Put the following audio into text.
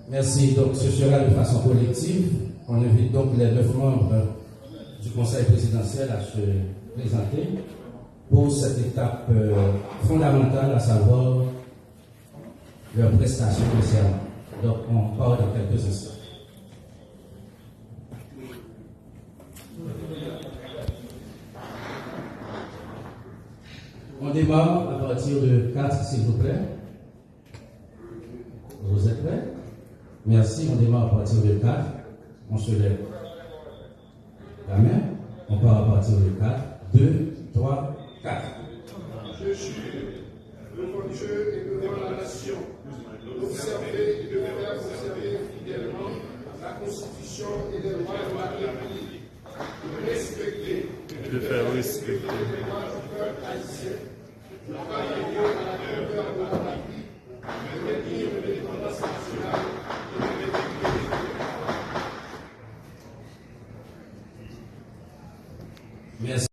Merci. Donc, ce sera de façon collective. On invite donc les 9 membres du Conseil présidentiel à se présenter pour cette étape fondamentale, à savoir leur prestation de serment. Donc, on parle dans quelques instants. On démarre à partir de 4, s'il vous plaît. Vous êtes prêts? Merci. On démarre à partir de 4. On se lève la main. On part à partir de 4. 2, 3, 4. Je jure devant Dieu et devant la nation d'observer et de faire observer fidèlement la Constitution et les lois de la République, de respecter et de faire respecter les lois du peuple haïtien, de travailler à la grandeur de la patrie, de maintenir l'indépendance nationale et de l'intégrité territoriale. Merci.